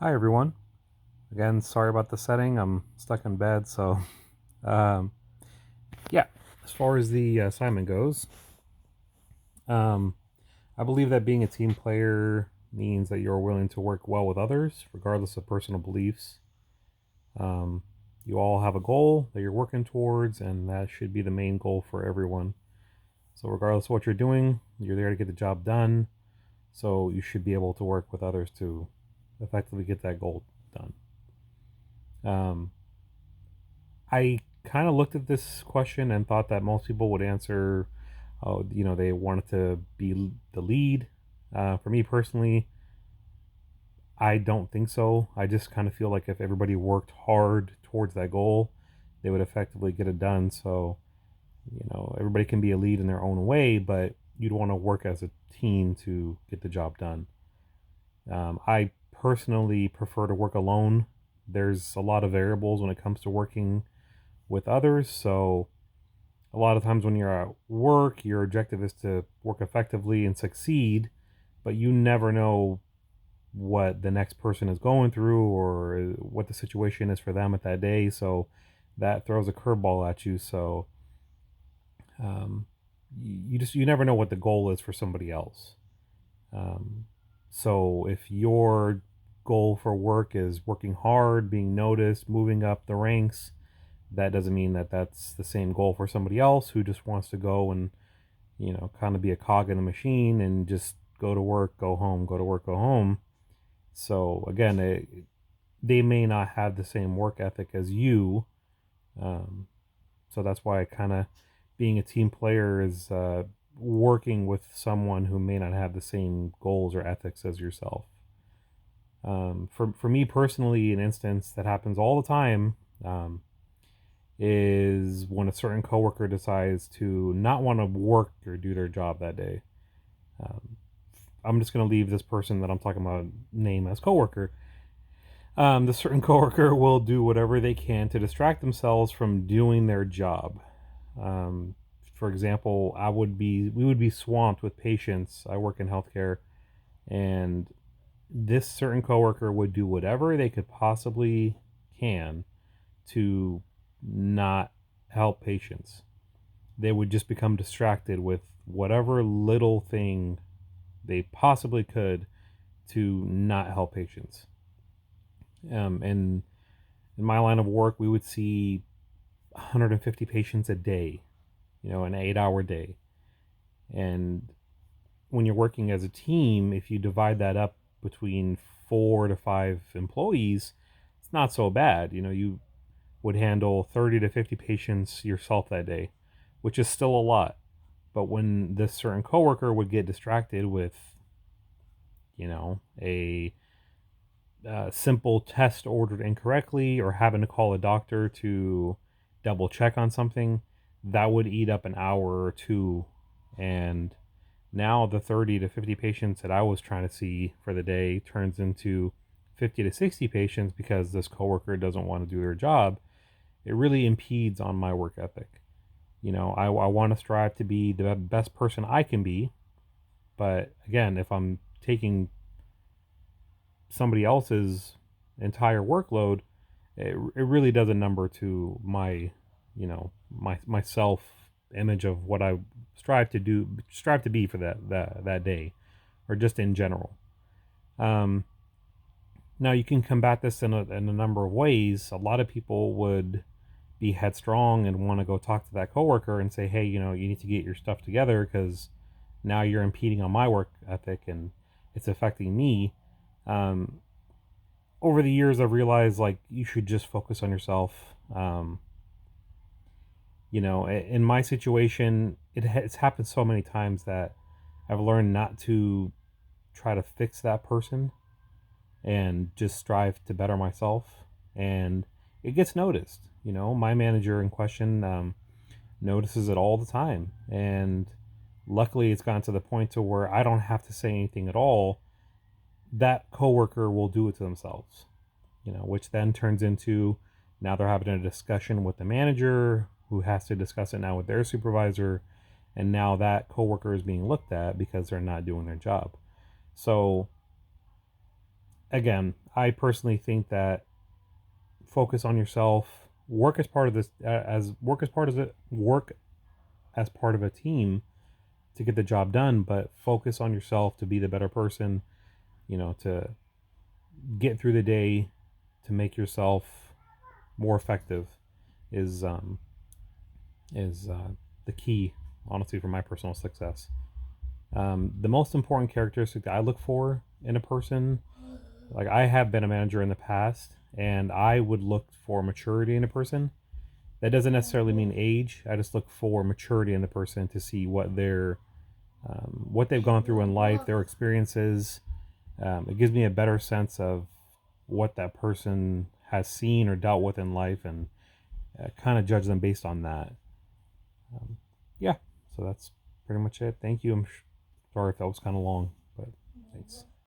Hi everyone. Again, sorry about the setting. I'm stuck in bed, so um, yeah. As far as the assignment goes, um, I believe that being a team player means that you're willing to work well with others, regardless of personal beliefs. Um, you all have a goal that you're working towards, and that should be the main goal for everyone. So, regardless of what you're doing, you're there to get the job done. So, you should be able to work with others to effectively get that goal done. Um, I kind of looked at this question and thought that most people would answer, oh, they wanted to be the lead. For me personally, I don't think so. I just kind of feel like if everybody worked hard towards that goal, they would effectively get it done. So, everybody can be a lead in their own way, but you'd want to work as a team to get the job done. I personally prefer to work alone. There's a lot of variables when it comes to working with others, so a lot of times when you're at work, your objective is to work effectively and succeed, but you never know what the next person is going through or what the situation is for them at that day. So that throws a curveball at you. So um, you never know what the goal is for somebody else. Um, so if your goal for work is working hard, being noticed, moving up the ranks, that doesn't mean that that's the same goal for somebody else who just wants to go and kind of be a cog in a machine and just go to work, go home, go to work, go home. So again, they may not have the same work ethic as you. Um, so that's why kind of being a team player is working with someone who may not have the same goals or ethics as yourself. For me personally, an instance that happens all the time is when a certain coworker decides to not want to work or do their job that day. Um, I'm just going to leave this person that I'm talking about name as coworker. The certain coworker will do whatever they can to distract themselves from doing their job. Um, for example, we would be swamped with patients. I work in healthcare, and this certain coworker would do whatever they could possibly can to not help patients. They would just become distracted with whatever little thing they possibly could to not help patients. And in my line of work, we would see 150 patients a day, an 8 hour day. And when you're working as a team, if you divide that up between 4 to 5 employees, it's not so bad. You would handle 30 to 50 patients yourself that day, which is still a lot. But when this certain coworker would get distracted with, a simple test ordered incorrectly or having to call a doctor to double check on something, that would eat up an hour or two. And now the 30 to 50 patients that I was trying to see for the day turns into 50 to 60 patients because this coworker doesn't want to do their job. It really impedes on my work ethic. I want to strive to be the best person I can be. But again, if I'm taking somebody else's entire workload, it really does a number to my, my self image of what I strive to be for that day, or just in general. Um, Now you can combat this in a number of ways. A lot of people would be headstrong and want to go talk to that coworker and say, hey, you need to get your stuff together because now you're impeding on my work ethic and it's affecting me. Um, Over the years, I've realized like you should just focus on yourself. In my situation, it's happened so many times that I've learned not to try to fix that person and just strive to better myself. And it gets noticed. My manager in question notices it all the time, and luckily, it's gotten to the point to where I don't have to say anything at all. That coworker will do it to themselves. Which then turns into now they're having a discussion with the manager who has to discuss it now with their supervisor, and now that coworker is being looked at because they're not doing their job. So again, I personally think that focus on yourself, work as part of this, as work as part of it, work as part of a team to get the job done, but focus on yourself to be the better person, to get through the day, to make yourself more effective is the key, honestly, for my personal success. The most important characteristic that I look for in a person, like I have been a manager in the past, and I would look for maturity in a person. That doesn't necessarily mean age. I just look for maturity in the person to see what they've gone through in life, their experiences. It gives me a better sense of what that person has seen or dealt with in life, and kind of judge them based on that. Um, yeah, so that's pretty much it. Thank you. Sorry if that was kind of long, but thanks.